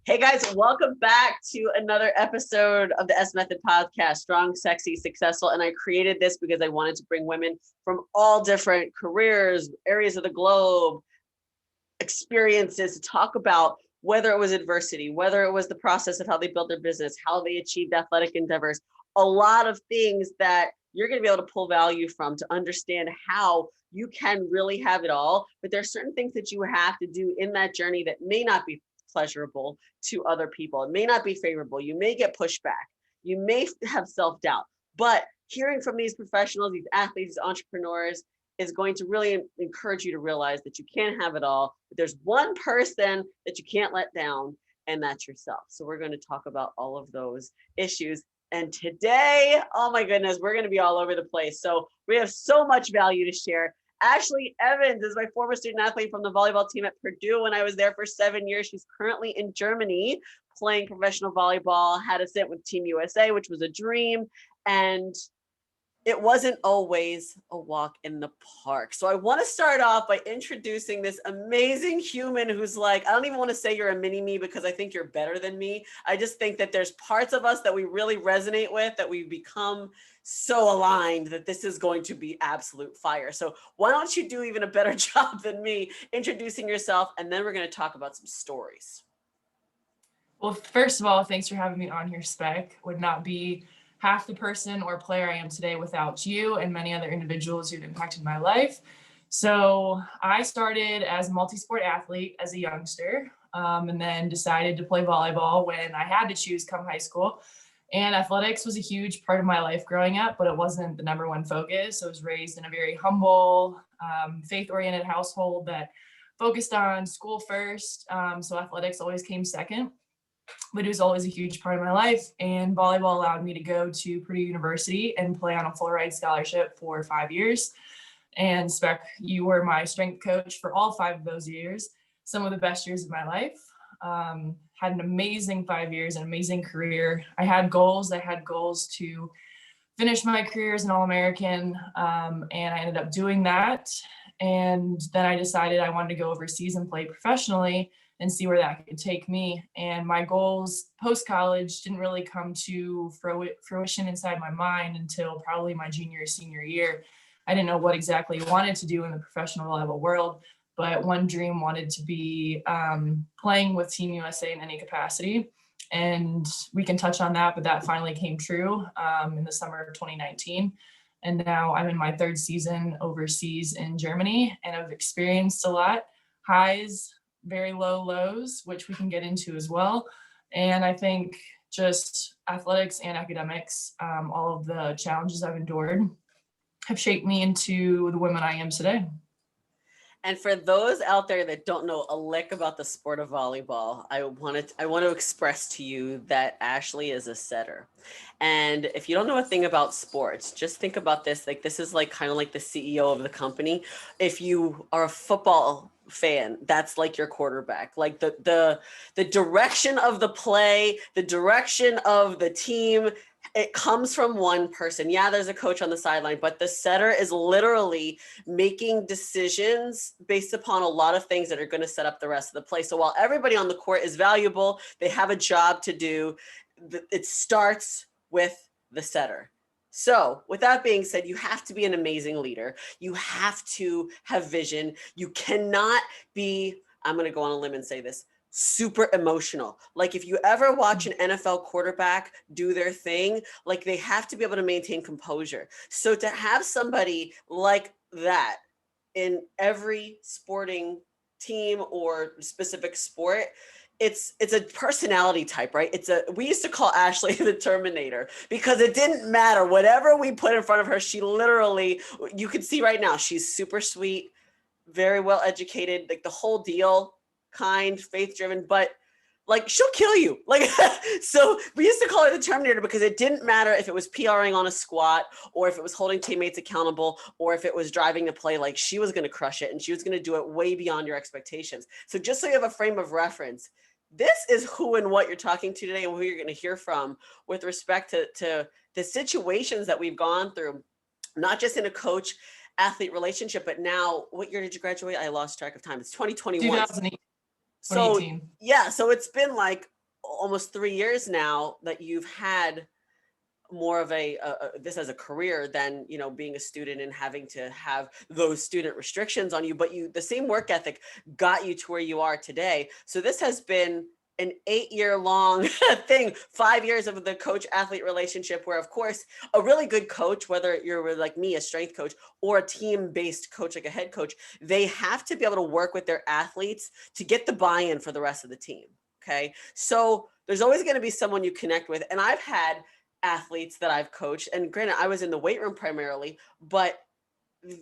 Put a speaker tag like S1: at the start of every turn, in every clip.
S1: Hey guys, welcome back to another episode of the S Method podcast, Strong, Sexy, Successful. And I created this because I wanted to bring women from all different careers, areas of the globe, experiences to talk about whether it was adversity, whether it was the process of how they built their business, how they achieved athletic endeavors, a lot of things that you're going to be able to pull value from to understand how you can really have it all. But there's certain things that you have to do in that journey that may not be pleasurable to other people. It may not be favorable. You may get pushback. You may have self-doubt. But hearing from these professionals, these athletes, these entrepreneurs, is going to really encourage you to realize that you can't have it all. But there's one person that you can't let down, and that's yourself. So we're going to talk about all of those issues. And today, oh my goodness, we're going to be all over the place. So we have so much value to share. Ashley Evans is my former student athlete from the volleyball team at Purdue when I was there for 7 years. She's currently in Germany playing professional volleyball, had a stint with Team USA, which was a dream. And it wasn't always a walk in the park. So I want to start off by introducing this amazing human who's like, I don't even want to say you're a mini me because I think you're better than me. I just think that there's parts of us that we really resonate with, that we become so aligned that this is going to be absolute fire. So why don't you do even a better job than me introducing yourself, and then we're going to talk about some stories.
S2: Well, first of all, thanks for having me on here, Spec. Would not be half the person or player I am today without you and many other individuals who've impacted my life. So I started as a multi-sport athlete as a youngster, and then decided to play volleyball when I had to choose come high school. And athletics was a huge part of my life growing up, but it wasn't the number one focus. I was raised in a very humble, faith-oriented household that focused on school first. So athletics always came second, but it was always a huge part of my life. And volleyball allowed me to go to Purdue University and play on a full ride scholarship for 5 years. And Spec, you were my strength coach for all 5 of those years, some of the best years of my life. Had an amazing 5 years, an amazing career. I had goals to finish my career as an All-American, and I ended up doing that. And then I decided I wanted to go overseas and play professionally and see where that could take me. And my goals post-college didn't really come to fruition inside my mind until probably my junior or senior year. I didn't know what exactly I wanted to do in the professional volleyball world, but one dream wanted to be playing with Team USA in any capacity. And we can touch on that, but that finally came true in the summer of 2019. And now I'm in my 3rd season overseas in Germany, and I've experienced a lot, highs, very low lows, which we can get into as well. And I think just athletics and academics, all of the challenges I've endured have shaped me into the woman I am today.
S1: And for those out there that don't know a lick about the sport of volleyball, I want to express to you that Ashley is a setter. And if you don't know a thing about sports, just think about this. Like, this is like kind of like the CEO of the company. If you are a football fan, that's like your quarterback. Like the direction of the play, the direction of the team, it comes from one person. Yeah, there's a coach on the sideline, but the setter is literally making decisions based upon a lot of things that are going to set up the rest of the play. So while everybody on the court is valuable, they have a job to do. It starts with the setter. So with that being said, you have to be an amazing leader. You have to have vision. You cannot be, I'm going to go on a limb and say this, super emotional. Like, if you ever watch an NFL quarterback do their thing, like, they have to be able to maintain composure. So to have somebody like that in every sporting team or specific sport, it's a personality type, right? We used to call Ashley the Terminator, because it didn't matter. Whatever we put in front of her, she literally, you can see right now, she's super sweet, very well educated, like the whole deal, kind, faith-driven, but like, she'll kill you. Like, so we used to call her the Terminator because it didn't matter if it was PRing on a squat, or if it was holding teammates accountable, or if it was driving the play. Like, she was going to crush it, and she was going to do it way beyond your expectations. So just so you have a frame of reference, this is who and what you're talking to today, and who you're going to hear from with respect to the situations that we've gone through, not just in a coach athlete relationship, but now, what year did you graduate? I lost track of time. It's 2021.
S2: 2018.
S1: So yeah, so it's been like almost 3 years now that you've had more of this as a career than, you know, being a student and having to have those student restrictions on you, but the same work ethic got you to where you are today. So this has been an 8-year long thing, 5 years of the coach athlete relationship, where of course a really good coach, whether you're like me, a strength coach, or a team based coach, like a head coach, they have to be able to work with their athletes to get the buy-in for the rest of the team. Okay. So there's always going to be someone you connect with. And I've had athletes that I've coached, and granted, I was in the weight room primarily, but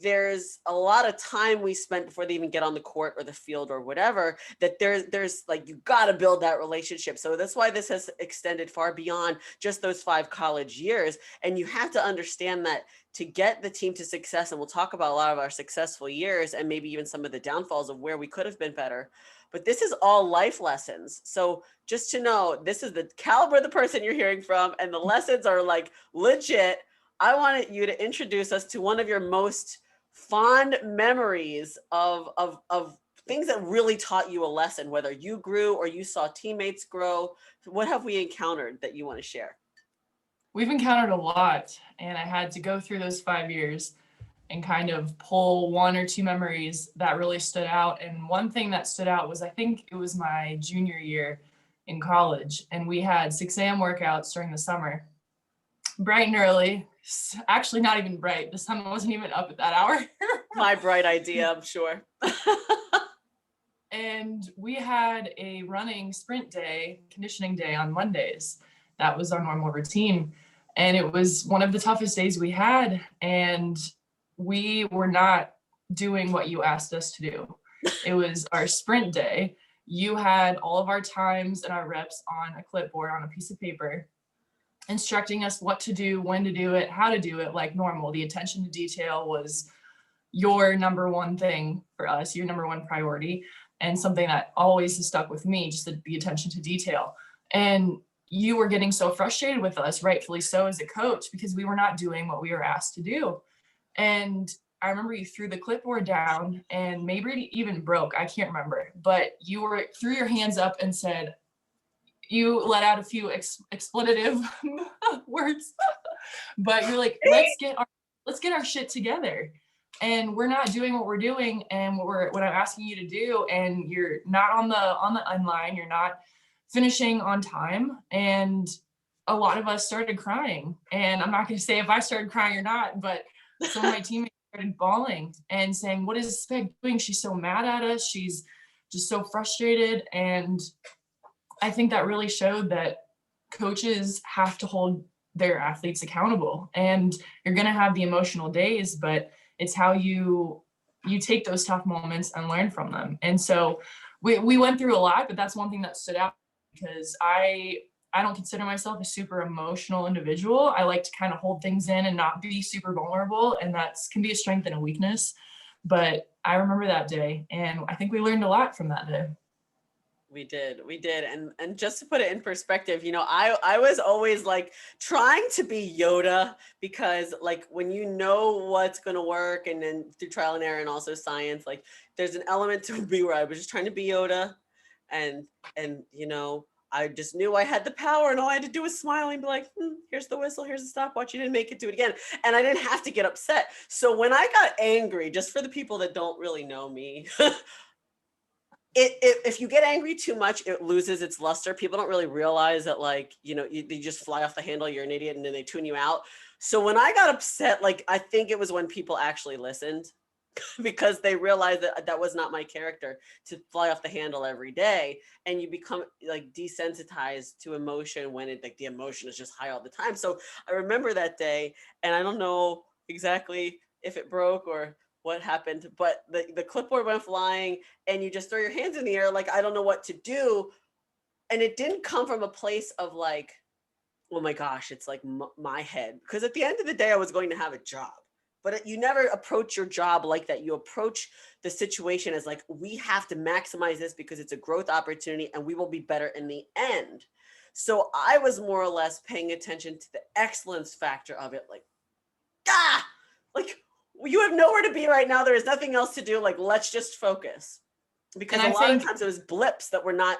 S1: there's a lot of time we spent before they even get on the court or the field or whatever, that there's like, you got to build that relationship. So that's why this has extended far beyond just those 5 college years. And you have to understand that to get the team to success, and we'll talk about a lot of our successful years and maybe even some of the downfalls of where we could have been better, but this is all life lessons. So just to know, this is the caliber of the person you're hearing from, and the lessons are like legit. I wanted you to introduce us to one of your most fond memories of things that really taught you a lesson, whether you grew or you saw teammates grow. What have we encountered that you want to share?
S2: We've encountered a lot, and I had to go through those 5 years and kind of pull 1 or 2 memories that really stood out. And one thing that stood out was, I think it was my junior year in college, and we had 6 a.m. workouts during the summer, bright and early. Actually, not even bright. The sun wasn't even up at that hour.
S1: My bright idea, I'm sure.
S2: And we had a running sprint day, conditioning day on Mondays. That was our normal routine. And it was one of the toughest days we had. And we were not doing what you asked us to do. It was our sprint day. You had all of our times and our reps on a clipboard on a piece of paper, instructing us what to do, when to do it, how to do it like normal. The attention to detail was your number one thing for us, your number one priority, and something that always has stuck with me, just the attention to detail. And you were getting so frustrated with us, rightfully so, as a coach, because we were not doing what we were asked to do. And I remember you threw the clipboard down, and maybe it even broke. I can't remember, but you threw your hands up and said, you let out a few expletive words, but you're like, let's get our shit together. And we're not doing what we're doing and what I'm asking you to do, and you're not on the end line, you're not finishing on time. And a lot of us started crying. And I'm not going to say if I started crying or not, but some of my teammates started bawling and saying, what is Spec doing? She's so mad at us. She's just so frustrated. And I think that really showed that coaches have to hold their athletes accountable. And you're going to have the emotional days, but it's how you take those tough moments and learn from them. And so we went through a lot, but that's one thing that stood out, because I don't consider myself a super emotional individual. I like to kind of hold things in and not be super vulnerable, and that can be a strength and a weakness. But I remember that day, and I think we learned a lot from that day.
S1: We did. And just to put it in perspective, you know, I was always like trying to be Yoda, because like when you know what's going to work, and then through trial and error and also science, like there's an element to me where I was just trying to be Yoda, and you know, I just knew I had the power, and all I had to do was smile and be like, here's the whistle, here's the stopwatch, you didn't make it, do it again. And I didn't have to get upset. So when I got angry, just for the people that don't really know me, if you get angry too much, it loses its luster. People don't really realize that, like, you know, you just fly off the handle, you're an idiot, and then they tune you out. So when I got upset, like, I think it was when people actually listened, because they realized that that was not my character, to fly off the handle every day. And you become like desensitized to emotion when like the emotion is just high all the time. So I remember that day, and I don't know exactly if it broke or what happened, but the clipboard went flying, and you just throw your hands in the air like, I don't know what to do. And it didn't come from a place of like, oh my gosh, it's like my head. Because at the end of the day, I was going to have a job. But you never approach your job like that. You approach the situation as like, we have to maximize this because it's a growth opportunity and we will be better in the end. So I was more or less paying attention to the excellence factor of it. Like, like, you have nowhere to be right now. There is nothing else to do. Like, let's just focus. Because a lot of times it was blips that were not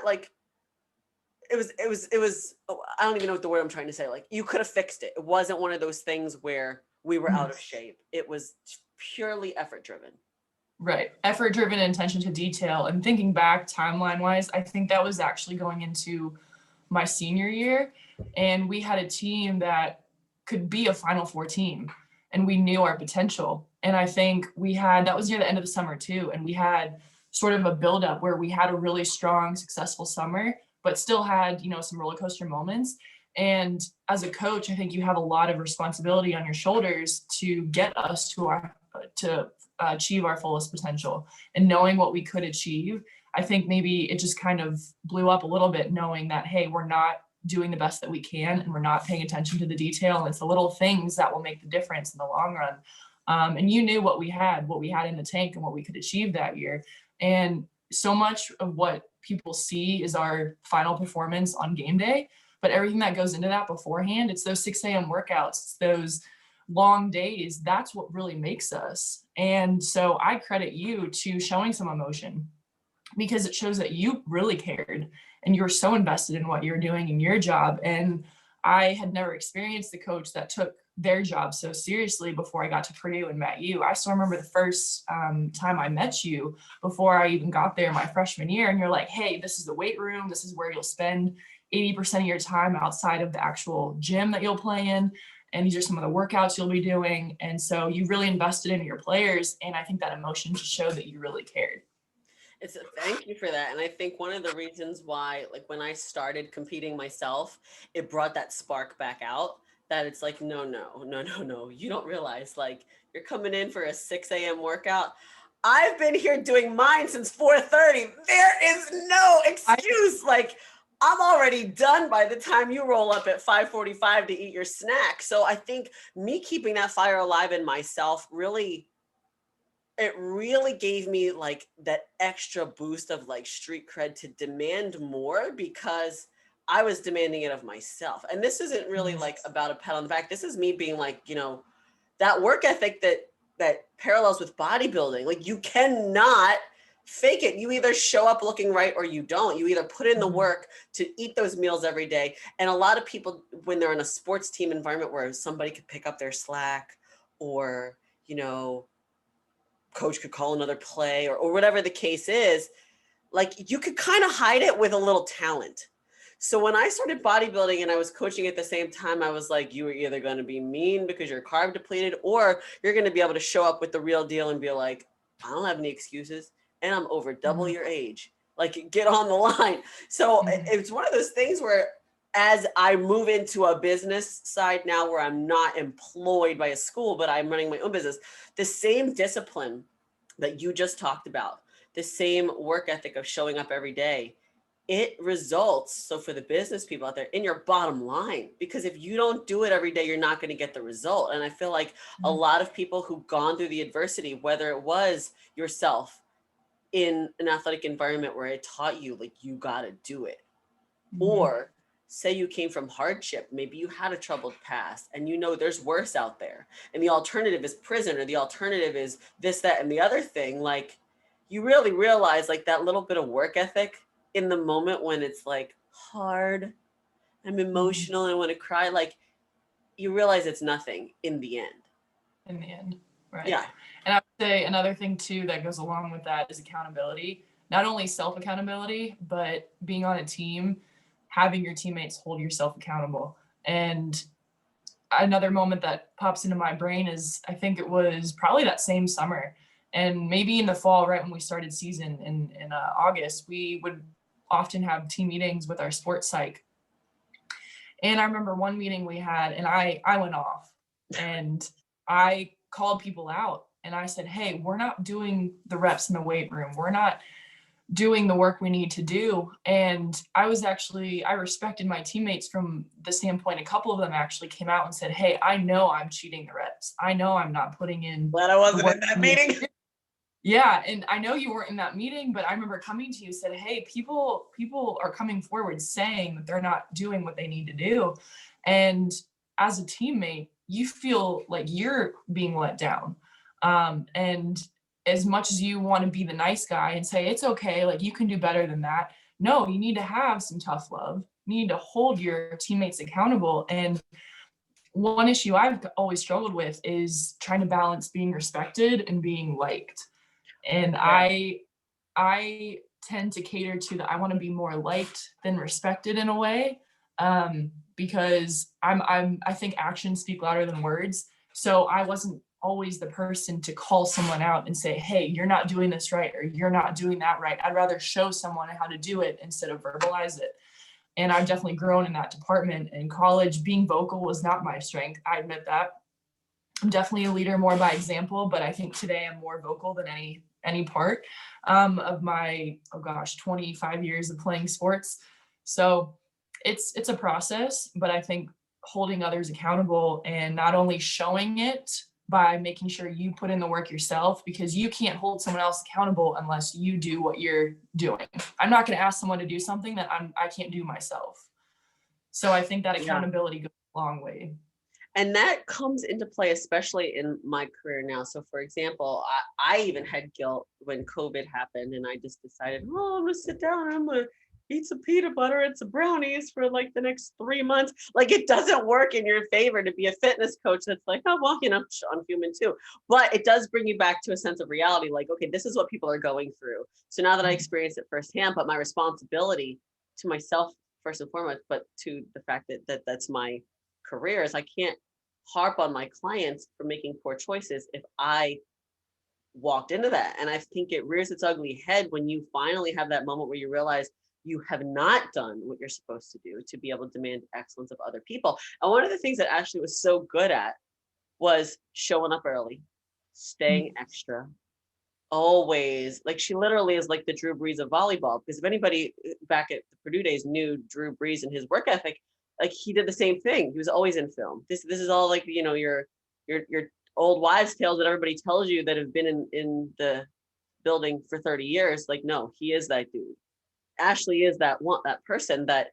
S1: like, I don't even know what the word I'm trying to say. Like, you could have fixed it. It wasn't one of those things where we were out of shape. It was purely effort driven.
S2: Right. Effort driven attention to detail. And thinking back timeline wise, I think that was actually going into my senior year. And we had a team that could be a Final Four team. And we knew our potential. And I think that was near the end of the summer too. And we had sort of a buildup where we had a really strong, successful summer, but still had, some roller coaster moments. And as a coach, I think you have a lot of responsibility on your shoulders to get us to achieve our fullest potential. And knowing what we could achieve, I think maybe it just kind of blew up a little bit, knowing that, hey, we're not doing the best that we can and we're not paying attention to the detail. And it's the little things that will make the difference in the long run. And you knew what we had in the tank and what we could achieve that year. And so much of what people see is our final performance on game day, but everything that goes into that beforehand, it's those 6 a.m. workouts, it's those long days. That's what really makes us. And so I credit you to showing some emotion, because it shows that you really cared and you were so invested in what you're doing in your job. And I had never experienced the coach that took their job so seriously before I got to Purdue and met you. I still remember the first time I met you before I even got there my freshman year. And you're like, hey, this is the weight room. This is where you'll spend 80% of your time outside of the actual gym that you'll play in. And these are some of the workouts you'll be doing. And so you really invested in your players. And I think that emotion just showed that you really cared.
S1: Thank you for that. And I think one of the reasons why, like, when I started competing myself, it brought that spark back out, that it's like, no. You don't realize, like, you're coming in for a 6 a.m. workout. I've been here doing mine since 4:30. There is no excuse. Like, I'm already done by the time you roll up at 5:45 to eat your snack. So I think me keeping that fire alive in myself really gave me like that extra boost of like street cred to demand more, because I was demanding it of myself. And this isn't really like about a pat on the back. This is me being like, that work ethic that parallels with bodybuilding. Like, you cannot fake it. You either show up looking right or you don't. You either put in the work to eat those meals every day. And a lot of people, when they're in a sports team environment where somebody could pick up their slack, or, coach could call another play, or whatever the case is, like, you could kind of hide it with a little talent. So when I started bodybuilding and I was coaching at the same time, I was like, you are either going to be mean because you're carb depleted, or you're going to be able to show up with the real deal and be like, I don't have any excuses, and I'm over double your age. Like, get on the line. So it's one of those things where, as I move into a business side now where I'm not employed by a school, but I'm running my own business, the same discipline that you just talked about, the same work ethic of showing up every day, it results, so for the business people out there, in your bottom line. Because if you don't do it every day, you're not going to get the result. And I feel like a lot of people who've gone through the adversity, whether it was yourself in an athletic environment where it taught you, like, you got to do it, or say you came from hardship, maybe you had a troubled past and there's worse out there, and the alternative is prison, or the alternative is this, that, and the other thing. Like, you really realize, like, that little bit of work ethic in the moment when it's like hard, I'm emotional, and I want to cry, like, you realize it's nothing in the end.
S2: Right.
S1: Yeah.
S2: And I would say another thing too that goes along with that is accountability. Not only self-accountability, but being on a team, having your teammates hold yourself accountable. And another moment that pops into my brain is, I think it was probably that same summer, and maybe in the fall, right when we started season in August, we would often have team meetings with our sports psych. And I remember one meeting we had, and I went off, and I called people out, and I said, hey, we're not doing the reps in the weight room. We're not doing the work we need to do. And I respected my teammates from the standpoint, a couple of them actually came out and said, hey, I know I'm cheating the reps. I know I'm not putting in.
S1: Glad I wasn't in that meeting.
S2: Yeah. And I know you weren't in that meeting, but I remember coming to you and said, hey, people are coming forward saying that they're not doing what they need to do. And as a teammate, you feel like you're being let down. And as much as you want to be the nice guy and say, it's okay, like, you can do better than that, no, you need to have some tough love. You need to hold your teammates accountable. And one issue I've always struggled with is trying to balance being respected and being liked. And
S1: Yeah.
S2: I tend to cater to the I want to be more liked than respected in a way, because I think actions speak louder than words. So I wasn't always the person to call someone out and say, hey, you're not doing this right, or you're not doing that right. I'd rather show someone how to do it instead of verbalize it. And I've definitely grown in that department. In college, being vocal was not my strength. I admit that. I'm definitely a leader more by example, but I think today I'm more vocal than any part of my 25 years of playing sports. So it's a process, but I think holding others accountable and not only showing it by making sure you put in the work yourself, because you can't hold someone else accountable unless you do what you're doing. I'm not going to ask someone to do something that I can't do myself. So I think that
S1: Yeah.
S2: accountability goes a long way.
S1: And that comes into play, especially in my career now. So for example, I even had guilt when COVID happened, and I just decided, oh, I'm gonna sit down and I'm gonna eat some peanut butter and some brownies for like the next 3 months. Like, it doesn't work in your favor to be a fitness coach that's like, oh, well, I'm human too. But it does bring you back to a sense of reality. Like, okay, this is what people are going through. So now that I experienced it firsthand, but my responsibility to myself first and foremost, but to the fact that that's my career, is I can't harp on my clients for making poor choices if I walked into that. And I think it rears its ugly head when you finally have that moment where you realize you have not done what you're supposed to do to be able to demand excellence of other people. And one of the things that Ashley was so good at was showing up early, staying extra, always. Like, she literally is like the Drew Brees of volleyball, because if anybody back at the Purdue days knew Drew Brees and his work ethic, like, he did the same thing. He was always in film. This is all like, your old wives' tales that everybody tells you that have been in the building for 30 years. Like, no, he is that dude. Ashley is that person that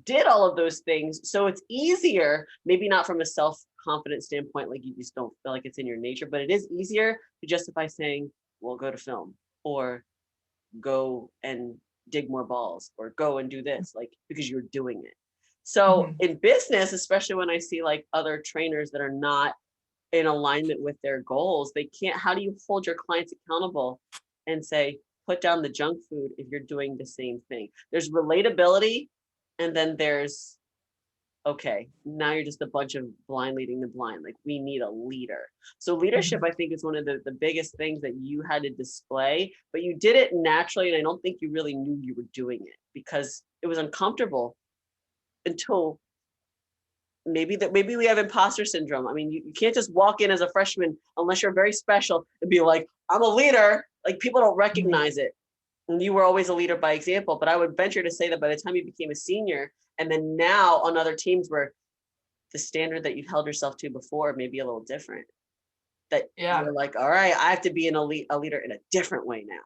S1: did all of those things. So it's easier, maybe not from a self-confidence standpoint, like you just don't feel like it's in your nature, but it is easier to justify saying, well, go to film, or go and dig more balls, or go and do this, like, because you're doing it. So in business, especially when I see like other trainers that are not in alignment with their goals, they can't, how do you hold your clients accountable and say, put down the junk food if you're doing the same thing? There's relatability, and then there's, okay, now you're just a bunch of blind leading the blind. Like, we need a leader. So leadership, I think, is one of the biggest things that you had to display, but you did it naturally. And I don't think you really knew you were doing it because it was uncomfortable until maybe we have imposter syndrome. I mean, you can't just walk in as a freshman unless you're very special and be like, I'm a leader. Like, people don't recognize it. And you were always a leader by example, but I would venture to say that by the time you became a senior, and then now on other teams where the standard that you've held yourself to before may be a little different, that you're like, all right, I have to be a leader in a different way now.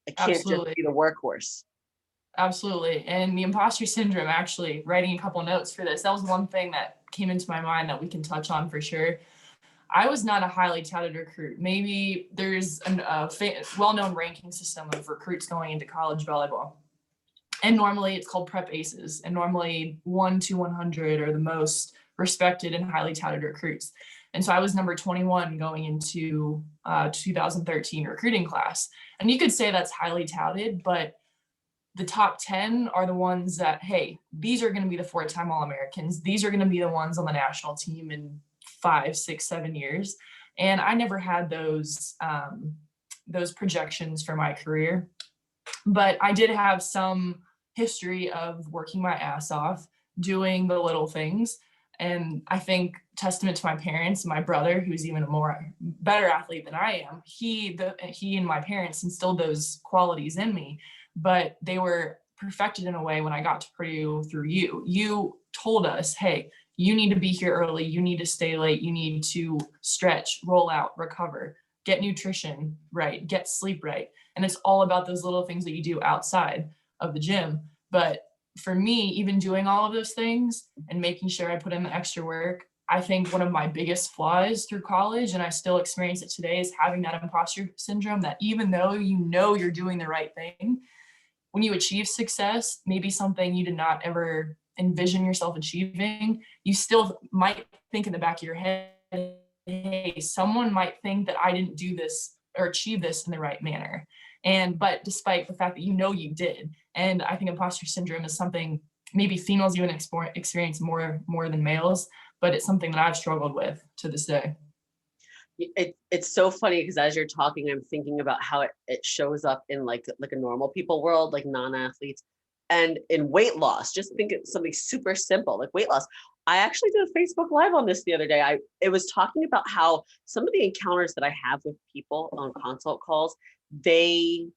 S1: I can't just be the workhorse.
S2: Absolutely. And the imposter syndrome, actually writing a couple notes for this, that was one thing that came into my mind that we can touch on for sure. I was not a highly touted recruit. Maybe there's a well-known ranking system of recruits going into college volleyball. And normally it's called Prep Aces. And normally 1 to 100 are the most respected and highly touted recruits. And so I was number 21 going into 2013 recruiting class. And you could say that's highly touted, but the top 10 are the ones that, hey, these are going to be the 4-time All-Americans. These are going to be the ones on the national team in 5, 6, 7 years. And I never had those projections for my career, but I did have some history of working my ass off, doing the little things. And I think testament to my parents, my brother, who's even a better athlete than I am, he and my parents instilled those qualities in me, but they were perfected in a way when I got to Purdue through you. You told us, hey, you need to be here early. You need to stay late. You need to stretch, roll out, recover, get nutrition right, get sleep right. And it's all about those little things that you do outside of the gym. But for me, even doing all of those things and making sure I put in the extra work, I think one of my biggest flaws through college, and I still experience it today, is having that imposter syndrome, that even though you know you're doing the right thing, when you achieve success, maybe something you did not ever envision yourself achieving, you still might think in the back of your head, hey, someone might think that I didn't do this or achieve this in the right manner. But despite the fact that you know you did, and I think imposter syndrome is something maybe females even experience more than males, but it's something that I've struggled with to this day.
S1: It's so funny because as you're talking, I'm thinking about how it shows up in like a normal people world, like non-athletes, and in weight loss. Just think of something super simple like weight loss. I actually did a Facebook Live on this the other day. It was talking about how some of the encounters that I have with people on consult calls, they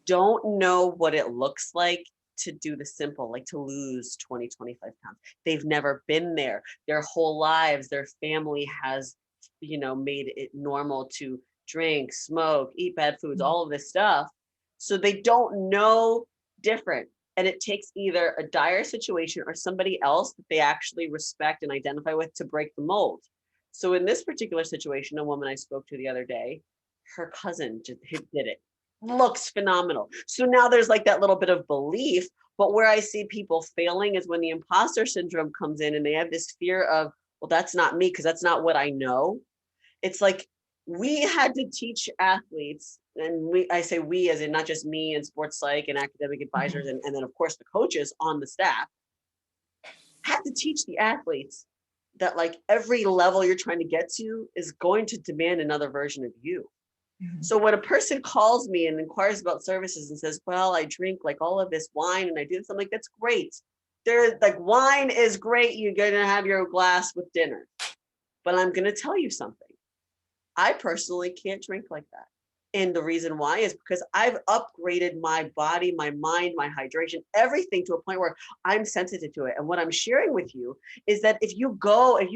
S1: don't know what it looks like to do the simple, like to lose 20, 25 pounds. They've never been there. Their whole lives, their family has, made it normal to drink, smoke, eat bad foods, all of this stuff. So they don't know different. And it takes either a dire situation or somebody else that they actually respect and identify with to break the mold. So in this particular situation, a woman I spoke to the other day, her cousin just did it. Looks phenomenal. So now there's like that little bit of belief, but where I see people failing is when the imposter syndrome comes in and they have this fear of, well, that's not me because that's not what I know. It's like we had to teach athletes, and I say we as in not just me and sports psych and academic advisors, and then of course the coaches on the staff, had to teach the athletes that like every level you're trying to get to is going to demand another version of you. So when a person calls me and inquires about services and says, well, I drink like all of this wine and I do this, I'm like, that's great. There, like wine is great. You're going to have your glass with dinner. But I'm going to tell you something. I personally can't drink like that. And the reason why is because I've upgraded my body, my mind, my hydration, everything to a point where I'm sensitive to it. And what I'm sharing with you is that if you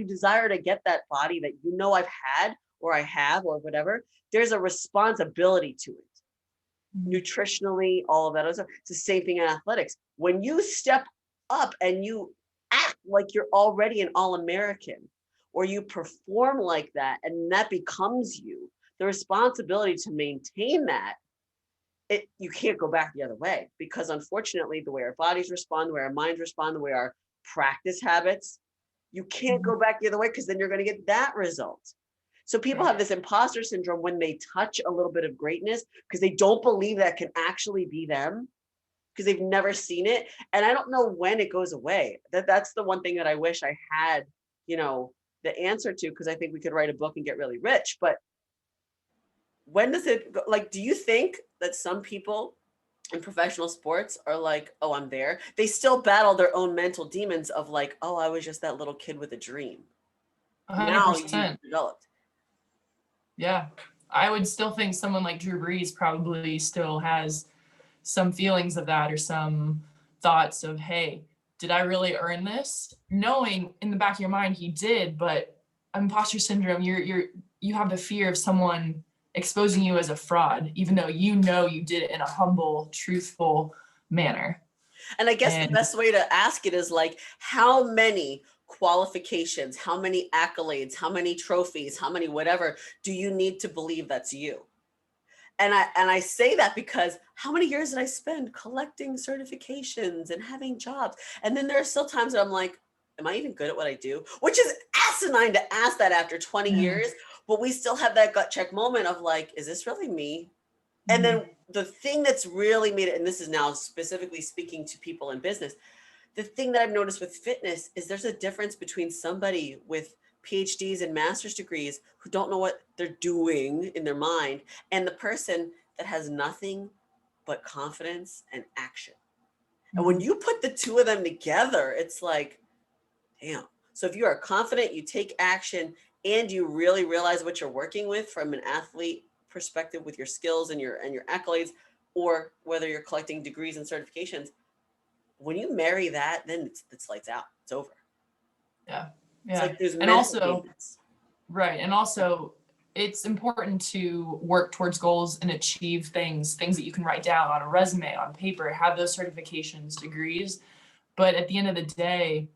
S1: desire to get that body that you know I've had or I have or whatever, there's a responsibility to it. Nutritionally, all of that. It's the same thing in athletics. When you step up and you act like you're already an All-American, or you perform like that, and that becomes you, the responsibility to maintain that, you can't go back the other way, because unfortunately, the way our bodies respond, the way our minds respond, the way our practice habits, you can't go back the other way because then you're going to get that result. So people have this imposter syndrome when they touch a little bit of greatness because they don't believe that can actually be them because they've never seen it. And I don't know when it goes away. That's the one thing that I wish I had, the answer to, because I think we could write a book and get really rich. But when does it go? Like, do you think that some people in professional sports are like, oh, I'm there? They still battle their own mental demons of like, oh, I was just that little kid with a dream.
S2: 100%.
S1: Now you've developed.
S2: Yeah. I would still think someone like Drew Brees probably still has some feelings of that or some thoughts of, hey, did I really earn this? Knowing in the back of your mind he did, but imposter syndrome, you have the fear of someone exposing you as a fraud, even though you know you did it in a humble, truthful manner.
S1: And I guess the best way to ask it is like, how many qualifications, how many accolades, how many trophies, how many whatever do you need to believe that's you? And I say that because how many years did I spend collecting certifications and having jobs? And then there are still times that I'm like, am I even good at what I do? Which is asinine to ask that after 20 years, but we still have that gut check moment of like, is this really me? And then the thing that's really made it, and this is now specifically speaking to people in business, the thing that I've noticed with fitness is there's a difference between somebody with PhDs and master's degrees who don't know what they're doing in their mind and the person that has nothing but confidence and action. And when you put the two of them together, it's like, damn. So if you are confident, you take action, and you really realize what you're working with from an athlete perspective with your skills and your accolades, or whether you're collecting degrees and certifications, when you marry that, then it's lights out. It's over.
S2: Yeah.
S1: It's like there's
S2: and also, right. And also it's important to work towards goals and achieve things that you can write down on a resume, on paper, have those certifications, degrees. But at the end of the day,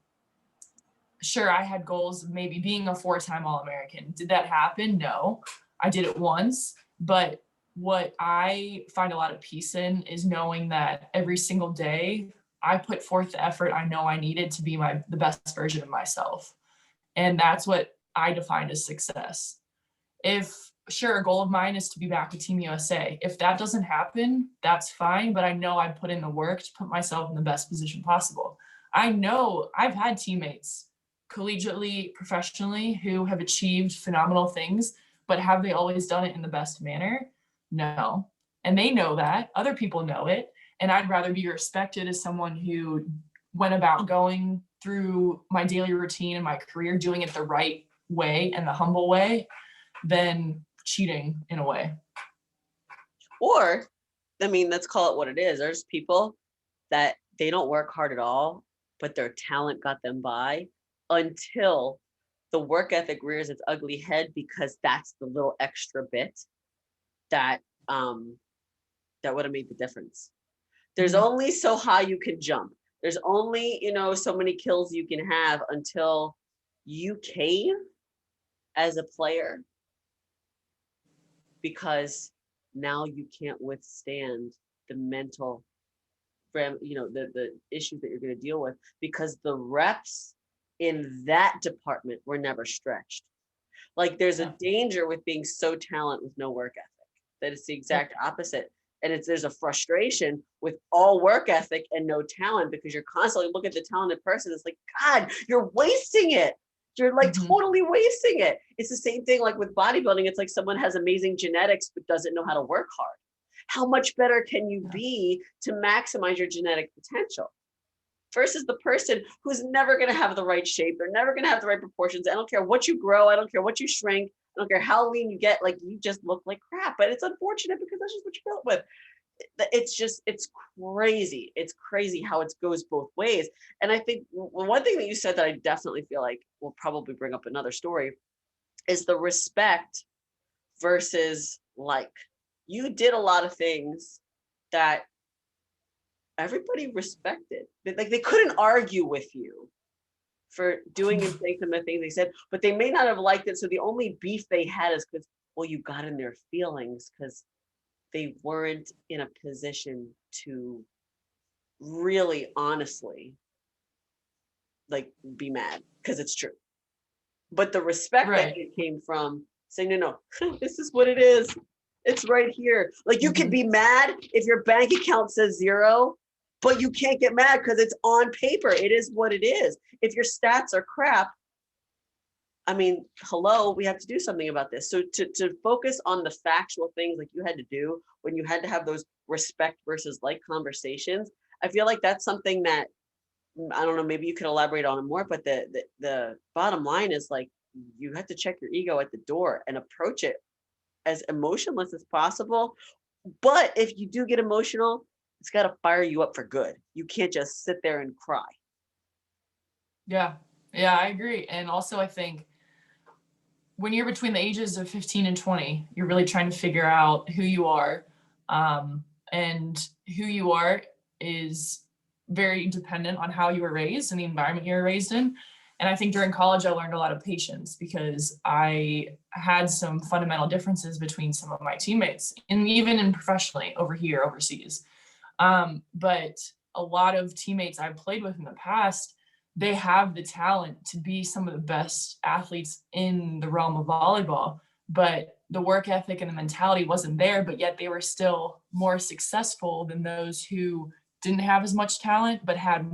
S2: sure, I had goals of maybe being a 4-time All-American. Did that happen? No. I did it once, but what I find a lot of peace in is knowing that every single day I put forth the effort I know I needed to be the best version of myself. And that's what I define as success. If sure, a goal of mine is to be back with Team USA. If that doesn't happen, that's fine, but I know I put in the work to put myself in the best position possible. I know I've had teammates collegiately, professionally, who have achieved phenomenal things, but have they always done it in the best manner? No. And they know that. Other people know it. And I'd rather be respected as someone who went about going through my daily routine and my career, doing it the right way and the humble way than cheating in a way.
S1: Or, I mean, let's call it what it is. There's people that they don't work hard at all, but their talent got them by until the work ethic rears its ugly head, because that's the little extra bit that that would have made the difference. There's only so high you can jump. There's only, so many kills you can have until you cave as a player, because now you can't withstand the mental, the issues that you're going to deal with, because the reps in that department were never stretched. Like, there's a danger with being so talented with no work ethic, that it's the exact opposite. And there's a frustration with all work ethic and no talent, because you're constantly looking at the talented person. It's like, God, you're wasting it. You're like totally wasting it. It's the same thing like with bodybuilding. It's like someone has amazing genetics but doesn't know how to work hard. How much better can you be to maximize your genetic potential versus the person who's never going to have the right shape? They're never going to have the right proportions. I don't care what you grow. I don't care what you shrink. I don't care how lean you get. Like, you just look like crap. But it's unfortunate, because that's just what you're built with. It's crazy. It's crazy how it goes both ways. And I think one thing that you said that I definitely feel like will probably bring up another story is the respect versus like. You did a lot of things that everybody respected. Like, they couldn't argue with you for doing and saying some of the things they said, but they may not have liked it. So the only beef they had is because, well, you got in their feelings because they weren't in a position to really honestly like be mad, because it's true. But the respect that it came from saying, no, this is what it is. It's right here. Like, you can be mad if your bank account says 0, but you can't get mad because it's on paper. It is what it is. If your stats are crap, I mean, hello, we have to do something about this. So to focus on the factual things like you had to do when you had to have those respect versus like conversations, I feel like that's something that, I don't know, maybe you could elaborate on it more, but the bottom line is, like, you have to check your ego at the door and approach it as emotionless as possible. But if you do get emotional, it's got to fire you up for good. You can't just sit there and cry.
S2: Yeah, I agree. And also, I think when you're between the ages of 15 and 20, you're really trying to figure out who you are. And who you are is very dependent on how you were raised and the environment you were raised in. And I think during college, I learned a lot of patience because I had some fundamental differences between some of my teammates, and even in professionally over here, overseas. But a lot of teammates I've played with in the past, they have the talent to be some of the best athletes in the realm of volleyball, but the work ethic and the mentality wasn't there, but yet they were still more successful than those who didn't have as much talent, but had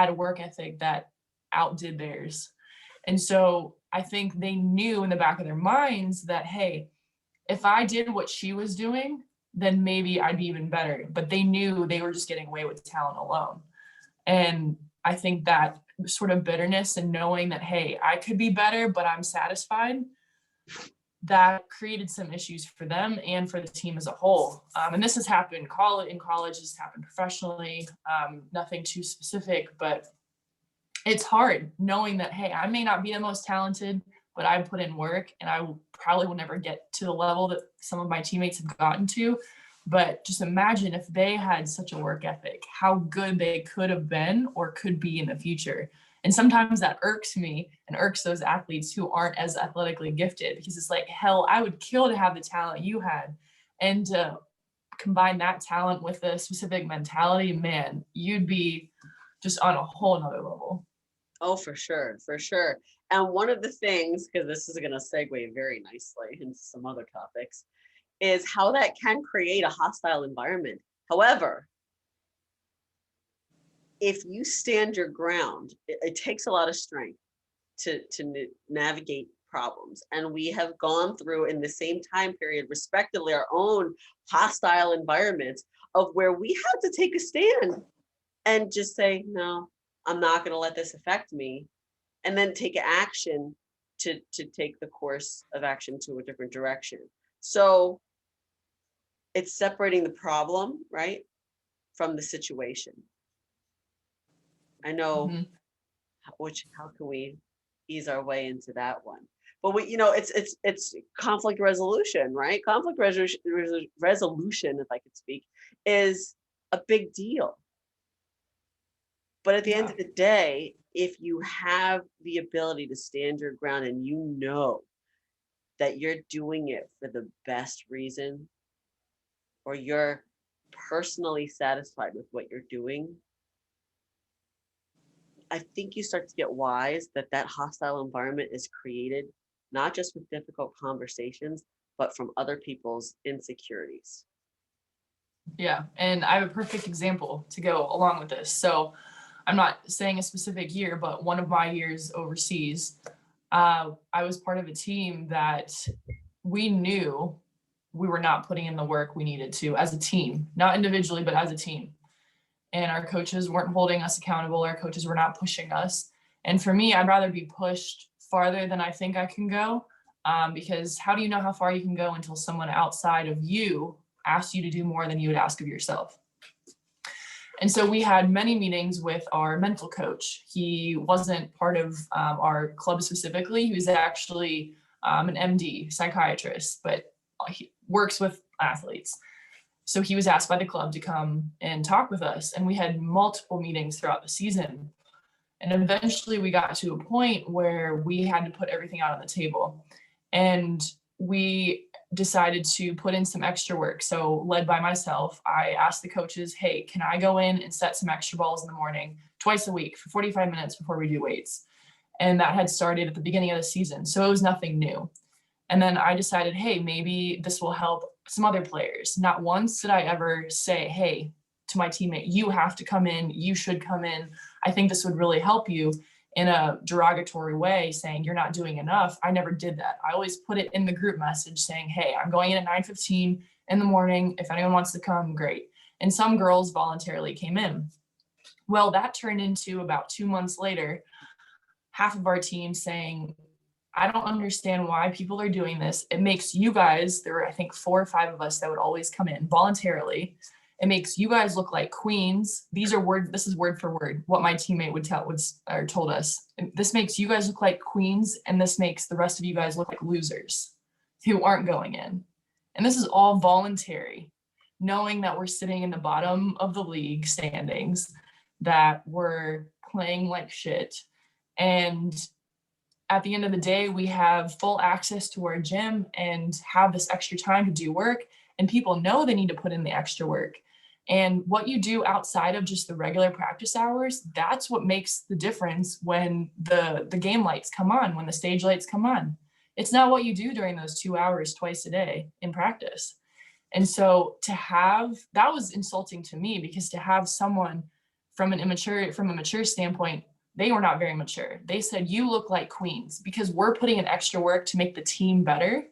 S2: a work ethic that outdid theirs. And so I think they knew in the back of their minds that, hey, if I did what she was doing, then maybe I'd be even better. But they knew they were just getting away with talent alone. And I think that sort of bitterness and knowing that, hey, I could be better, but I'm satisfied, that created some issues for them and for the team as a whole. And this has happened in college, this has happened professionally, nothing too specific, but it's hard knowing that, hey, I may not be the most talented, but I put in work, and I probably will never get to the level that some of my teammates have gotten to. But just imagine if they had such a work ethic, how good they could have been or could be in the future. And sometimes that irks me and irks those athletes who aren't as athletically gifted, because it's like, hell, I would kill to have the talent you had. And to combine that talent with a specific mentality, man, you'd be just on a whole nother level.
S1: Oh, for sure, for sure. And one of the things, because this is going to segue very nicely into some other topics, is how that can create a hostile environment. However, if you stand your ground, it takes a lot of strength to navigate problems. And we have gone through in the same time period, respectively, our own hostile environments of where we had to take a stand and just say, no, I'm not going to let this affect me. And then take action to take the course of action to a different direction. So it's separating the problem, right, from the situation. I know how can we ease our way into that one? But we, it's conflict resolution, right? Conflict resolution, if I could speak, is a big deal. But at the end of the day, if you have the ability to stand your ground and you know that you're doing it for the best reason, or you're personally satisfied with what you're doing, I think you start to get wise that that hostile environment is created not just with difficult conversations, but from other people's insecurities.
S2: Yeah, and I have a perfect example to go along with this. So I'm not saying a specific year, but one of my years overseas, I was part of a team that we knew we were not putting in the work we needed to as a team, not individually, but as a team. And our coaches weren't holding us accountable. Our coaches were not pushing us. And for me, I'd rather be pushed farther than I think I can go, because how do you know how far you can go until someone outside of you asks you to do more than you would ask of yourself? And so we had many meetings with our mental coach. He wasn't part of our club specifically. He was actually an MD, psychiatrist, but he works with athletes. So he was asked by the club to come and talk with us. And we had multiple meetings throughout the season. And eventually we got to a point where we had to put everything out on the table. And we decided to put in some extra work. So led by myself, I asked the coaches, hey, can I go in and set some extra balls in the morning twice a week for 45 minutes before we do weights? And that had started at the beginning of the season. So it was nothing new. And then I decided, hey, maybe this will help some other players. Not once did I ever say, hey, to my teammate, you have to come in, you should come in. I think this would really help you, in a derogatory way, saying you're not doing enough. I never did that. I always put it in the group message saying, hey, I'm going in at 9:15 in the morning. If anyone wants to come, great. And some girls voluntarily came in. Well, that turned into about 2 months later, half of our team saying, I don't understand why people are doing this. It makes you guys, there were I think 4 or 5 of us that would always come in voluntarily. It makes you guys look like queens. These are words, this is word for word, what my teammate told us. This makes you guys look like queens, and this makes the rest of you guys look like losers who aren't going in. And this is all voluntary, knowing that we're sitting in the bottom of the league standings, that we're playing like shit. And at the end of the day, we have full access to our gym and have this extra time to do work. And people know they need to put in the extra work. And what you do outside of just the regular practice hours, that's what makes the difference when the game lights come on, when the stage lights come on. It's not what you do during those 2 hours twice a day in practice. And so that was insulting to me, because to have someone from a mature standpoint, they were not very mature. They said, you look like queens because we're putting in extra work to make the team better.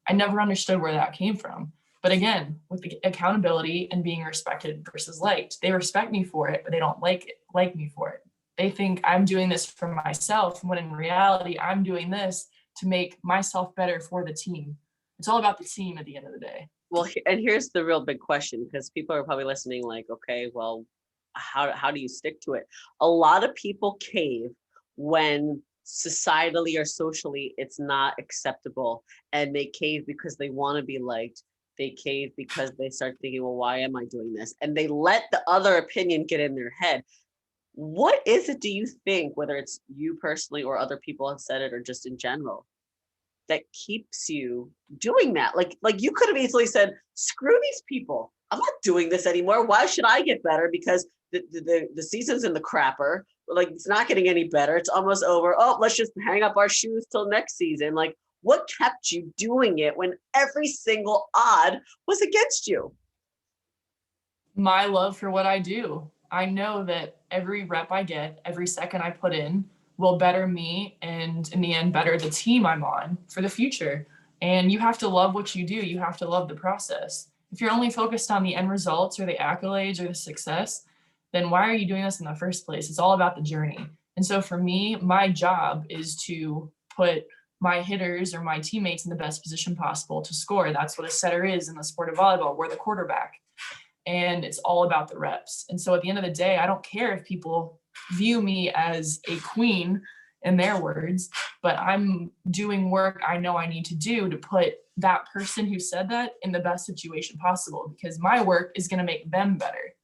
S2: I never understood where that came from. But again, with the accountability and being respected versus liked, they respect me for it, but they don't like me for it. They think I'm doing this for myself, when in reality, I'm doing this to make myself better for the team. It's all about the team at the end of the day.
S1: Well, and here's the real big question, because people are probably listening like, okay, well, how do you stick to it? A lot of people cave when societally or socially it's not acceptable, and they cave because they want to be liked. They cave because they start thinking, well, why am I doing this? And they let the other opinion get in their head. What is it, do you think, whether it's you personally or other people have said it or just in general, that keeps you doing that? Like you could have easily said, screw these people. I'm not doing this anymore. Why should I get better? Because the season's in the crapper. Like it's not getting any better. It's almost over. Oh, let's just hang up our shoes till next season. Like what kept you doing it when every single odd was against you?
S2: My love for what I do. I know that every rep I get, every second I put in will better me and in the end better the team I'm on for the future. And you have to love what you do. You have to love the process. If you're only focused on the end results or the accolades or the success, then why are you doing this in the first place? It's all about the journey. And so for me, my job is to put my hitters or my teammates in the best position possible to score. That's what a setter is in the sport of volleyball. We're the quarterback, and it's all about the reps. And so at the end of the day, I don't care if people view me as a queen in their words, but I'm doing work I know I need to do to put that person who said that in the best situation possible, because my work is going to make them better.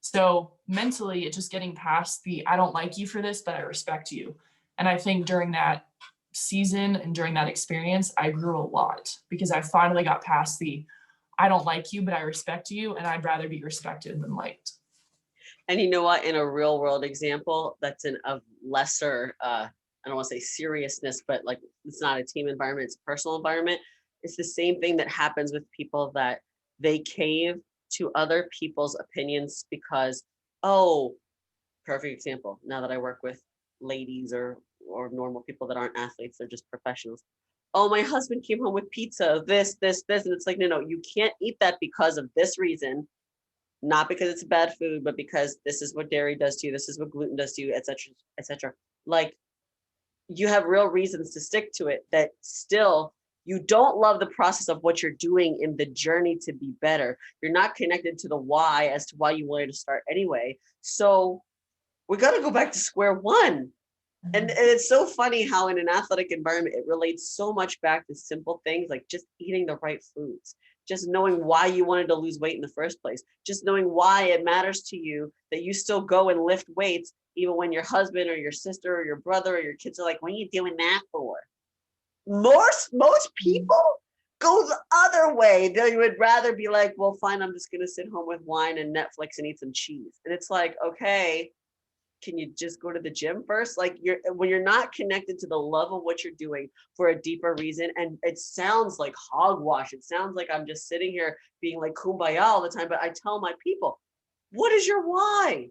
S2: So mentally, it's just getting past the I don't like you for this, but I respect you. And I think during that season and during that experience, I grew a lot because I finally got past the I don't like you, but I respect you, and I'd rather be respected than liked.
S1: And you know what? In a real world example, that's in a lesser, I don't want to say seriousness, but like it's not a team environment, it's a personal environment. It's the same thing that happens with people that they cave to other people's opinions because, oh, perfect example. Now that I work with ladies or normal people that aren't athletes, they're just professionals. Oh, my husband came home with pizza, this. And it's like, no, you can't eat that because of this reason, not because it's bad food, but because this is what dairy does to you, this is what gluten does to you, etc., etc. Like you have real reasons to stick to it that still you don't love the process of what you're doing in the journey to be better. You're not connected to the why as to why you wanted to start anyway. So we got to go back to square one. And it's so funny how in an athletic environment, it relates so much back to simple things like just eating the right foods, just knowing why you wanted to lose weight in the first place, just knowing why it matters to you that you still go and lift weights, even when your husband or your sister or your brother or your kids are like, what are you doing that for? Most people go the other way. They would rather be like, well, fine, I'm just going to sit home with wine and Netflix and eat some cheese. And it's like, okay, can you just go to the gym first? Like when you're not connected to the love of what you're doing for a deeper reason, and it sounds like hogwash. It sounds like I'm just sitting here being like kumbaya all the time. But I tell my people, what is your why?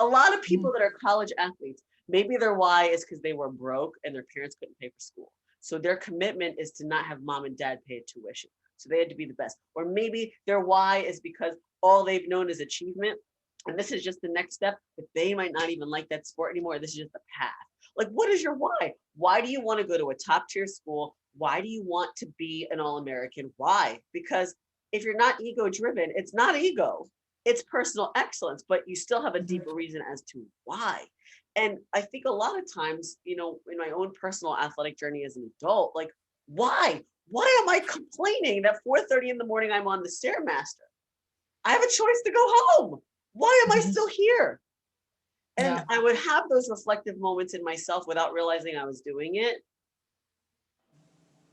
S1: A lot of people that are college athletes, maybe their why is because they were broke and their parents couldn't pay for school. So their commitment is to not have mom and dad pay tuition. So they had to be the best. Or maybe their why is because all they've known is achievement. And this is just the next step, but they might not even like that sport anymore. This is just the path. Like, what is your why? Why do you want to go to a top tier school? Why do you want to be an All-American? Why? Because if you're not ego driven, it's not ego, it's personal excellence, but you still have a deeper reason as to why. And I think a lot of times, you know, in my own personal athletic journey as an adult, like, why? Why am I complaining that 4:30 in the morning I'm on the Stairmaster? I have a choice to go home. Why am I still here? And
S2: Yeah.
S1: I would have those reflective moments in myself without realizing I was doing it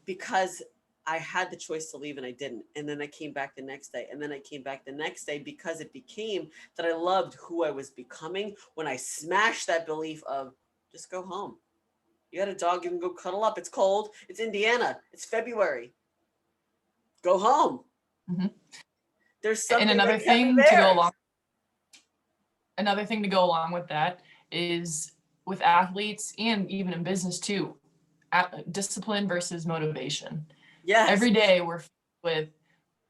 S1: because I had the choice to leave and I didn't. And then I came back the next day. And then I came back the next day because it became that I loved who I was becoming when I smashed that belief of just go home. You got a dog, you can go cuddle up. It's cold. It's Indiana. It's February. Go home.
S2: Mm-hmm.
S1: There's
S2: And
S1: something that kept me there.
S2: Another thing to go along with that is with athletes and even in business too, discipline versus motivation.
S1: Yes.
S2: Every day we're with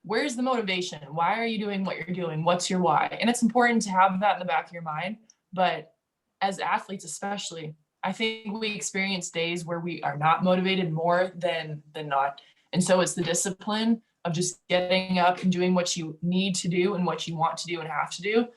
S2: where's the motivation? Why are you doing what you're doing? What's your why? And it's important to have that in the back of your mind. But as athletes, especially, I think we experience days where we are not motivated more than not. And so it's the discipline of just getting up and doing what you need to do and what you want to do and have to do.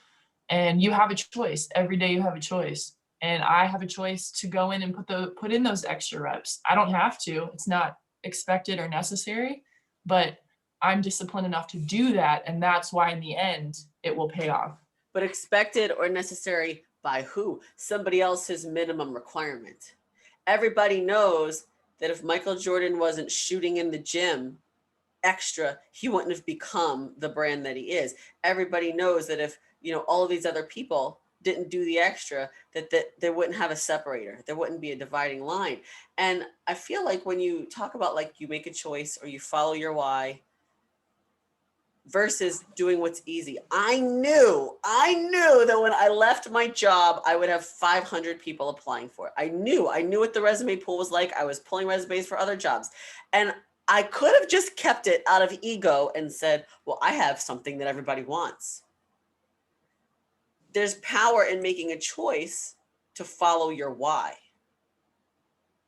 S2: And you have a choice. Every day you have a choice. And I have a choice to go in and put in those extra reps. I don't have to. It's not expected or necessary, but I'm disciplined enough to do that. And that's why in the end, it will pay off.
S1: But expected or necessary by who? Somebody else's minimum requirement. Everybody knows that if Michael Jordan wasn't shooting in the gym extra, he wouldn't have become the brand that he is. Everybody knows that if, all of these other people didn't do the extra, that they wouldn't have a separator. There wouldn't be a dividing line. And I feel like when you talk about like you make a choice or you follow your why versus doing what's easy. I knew that when I left my job, I would have 500 people applying for it. I knew what the resume pool was like. I was pulling resumes for other jobs. And I could have just kept it out of ego and said, well, I have something that everybody wants. There's power in making a choice to follow your why.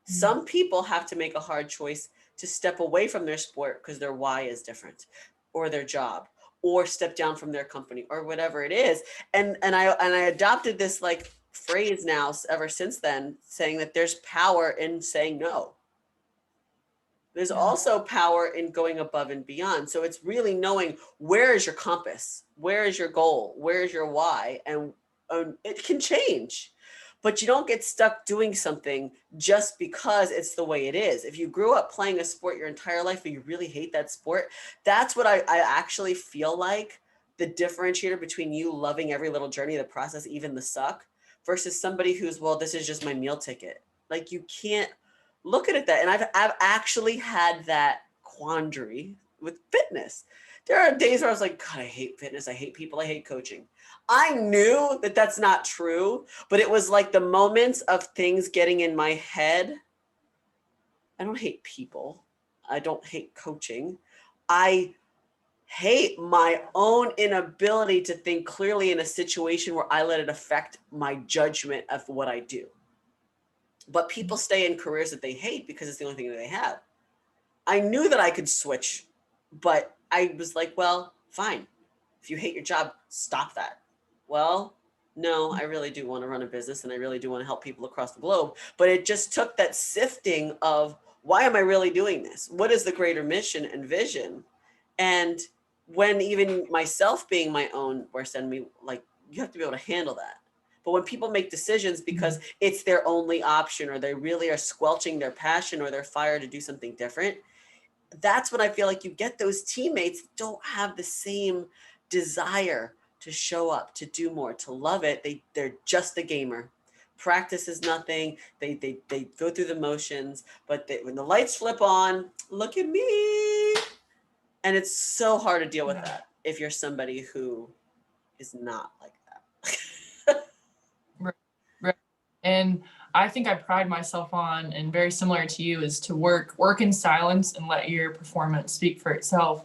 S1: Some people have to make a hard choice to step away from their sport because their why is different, or their job, or step down from their company, or whatever it is. And I adopted this like phrase now ever since then, saying that there's power in saying no. There's also power in going above and beyond. So it's really knowing where is your compass, where is your goal, where is your why, and it can change. But you don't get stuck doing something just because it's the way it is. If you grew up playing a sport your entire life but you really hate that sport, that's what I actually feel like the differentiator between you loving every little journey, the process, even the suck, versus somebody who's, well, this is just my meal ticket. Like you can't look at it that. And I've actually had that quandary with fitness. There are days where I was like, God, I hate fitness. I hate people. I hate coaching. I knew that that's not true, but it was like the moments of things getting in my head. I don't hate people. I don't hate coaching. I hate my own inability to think clearly in a situation where I let it affect my judgment of what I do. But people stay in careers that they hate because it's the only thing that they have. I knew that I could switch, but I was like, well, fine. If you hate your job, stop that. Well, no, I really do want to run a business and I really do want to help people across the globe. But it just took that sifting of, why am I really doing this? What is the greater mission and vision? And when even myself being my own worst enemy, like you have to be able to handle that. But when people make decisions because it's their only option, or they really are squelching their passion or their fire to do something different, that's when I feel like you get those teammates that don't have the same desire to show up, to do more, to love it. They're just a gamer. Practice is nothing. They go through the motions, but when the lights flip on, look at me. And it's so hard to deal with that if you're somebody who is not like that.
S2: Right. And I think I pride myself on, and very similar to you, is to work in silence and let your performance speak for itself.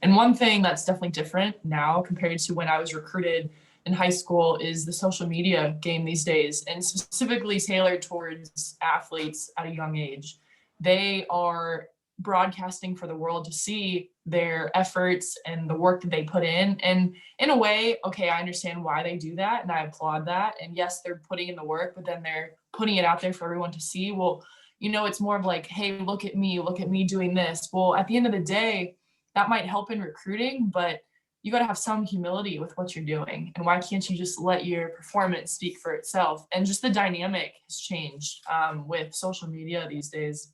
S2: And one thing that's definitely different now compared to when I was recruited in high school is the social media game these days, and specifically tailored towards athletes at a young age. They are broadcasting for the world to see their efforts and the work that they put in. And in a way, okay, I understand why they do that and I applaud that. And yes, they're putting in the work, but then they're putting it out there for everyone to see. Well, it's more of like, hey, look at me doing this. Well, at the end of the day, that might help in recruiting, but you got to have some humility with what you're doing. And why can't you just let your performance speak for itself? And just the dynamic has changed with social media these days.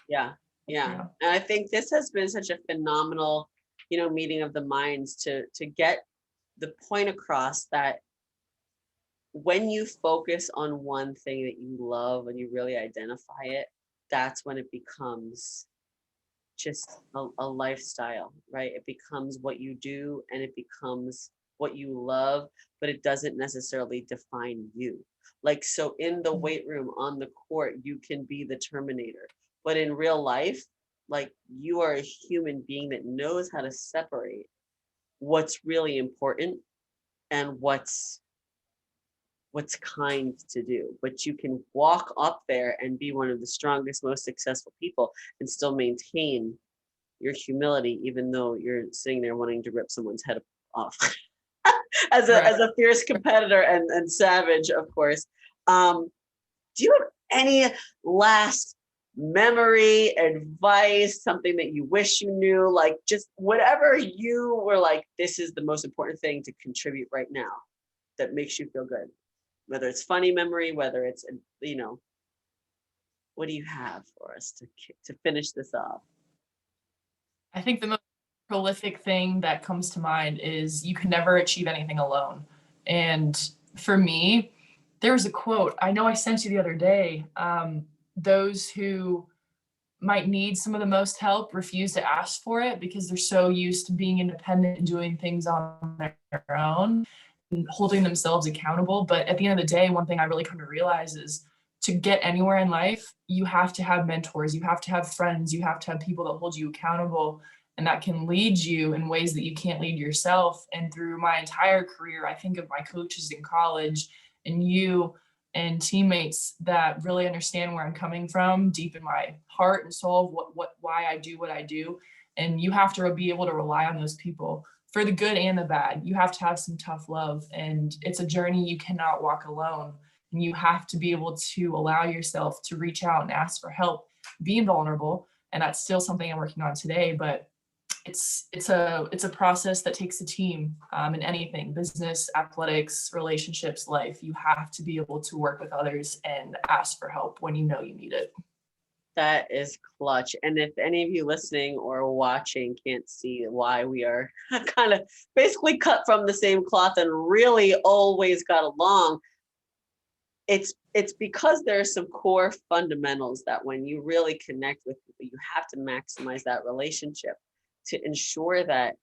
S1: Yeah. And I think this has been such a phenomenal, meeting of the minds to get the point across that when you focus on one thing that you love and you really identify it, that's when it becomes just a lifestyle, right? It becomes what you do and it becomes what you love, but it doesn't necessarily define you. Like, so in the weight room, on the court, you can be the Terminator, but in real life, like, you are a human being that knows how to separate what's really important and what's kind to do. But you can walk up there and be one of the strongest, most successful people and still maintain your humility, even though you're sitting there wanting to rip someone's head off as a fierce competitor and savage, of course. Do you have any last memory, advice, something that you wish you knew, like just whatever you were like, this is the most important thing to contribute right now that makes you feel good, whether it's funny memory, whether it's, what do you have for us to finish this off?
S2: I think the most prolific thing that comes to mind is you can never achieve anything alone. And for me, there was a quote I know I sent you the other day. Those who might need some of the most help refuse to ask for it because they're so used to being independent and doing things on their own and holding themselves accountable. But at the end of the day, one thing I really come to realize is to get anywhere in life, you have to have mentors, you have to have friends, you have to have people that hold you accountable and that can lead you in ways that you can't lead yourself. And through my entire career, I think of my coaches in college and you and teammates that really understand where I'm coming from deep in my heart and soul of why I do what I do. And you have to be able to rely on those people for the good and the bad. You have to have some tough love, and it's a journey you cannot walk alone. And you have to be able to allow yourself to reach out and ask for help, being vulnerable. And that's still something I'm working on today, but it's a process that takes a team in anything, business, athletics, relationships, life. You have to be able to work with others and ask for help when you know you need it.
S1: That is clutch. And if any of you listening or watching can't see why we are kind of basically cut from the same cloth and really always got along, it's because there's some core fundamentals that when you really connect with people, you have to maximize that relationship to ensure that,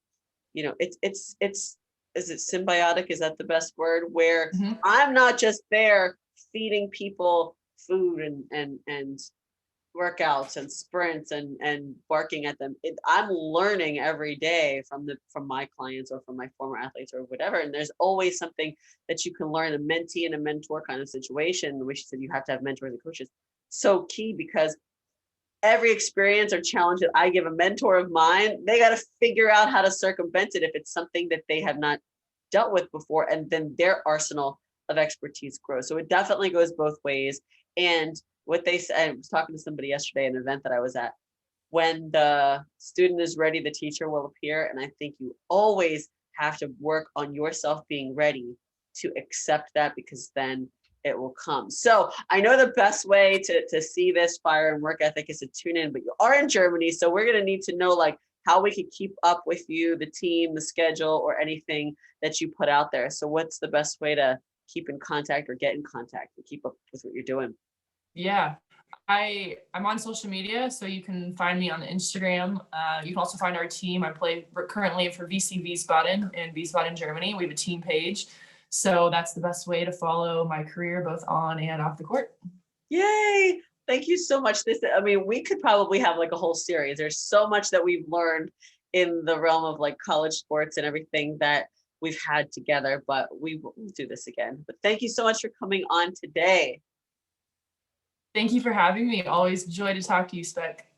S1: it's is it symbiotic? Is that the best word? Where
S2: Mhm.
S1: I'm not just there feeding people food and workouts and sprints and barking at them. I'm learning every day from my clients or from my former athletes or whatever. And there's always something that you can learn. A mentee and a mentor kind of situation, which said you have to have mentors and coaches. So key, because every experience or challenge that I give a mentor of mine, they got to figure out how to circumvent it if it's something that they have not dealt with before, and then their arsenal of expertise grows. So it definitely goes both ways. And what they said, I was talking to somebody yesterday at an event that I was at. When the student is ready, the teacher will appear. And I think you always have to work on yourself being ready to accept that, because then it will come. So I know the best way to see this fire and work ethic is to tune in, but you are in Germany. So we're going to need to know like how we could keep up with you, the team, the schedule, or anything that you put out there. So what's the best way to keep in contact or get in contact and keep up with what you're doing?
S2: Yeah. I'm on social media, so you can find me on Instagram. You can also find our team. I play currently for VC Wiesbaden in Wiesbaden, Germany. We have a team page. So that's the best way to follow my career, both on and off the court.
S1: Yay! Thank you so much. I mean, we could probably have like a whole series. There's so much that we've learned in the realm of like college sports and everything that we've had together, but we will do this again. But thank you so much for coming on today.
S2: Thank you for having me. Always a joy to talk to you, Spec.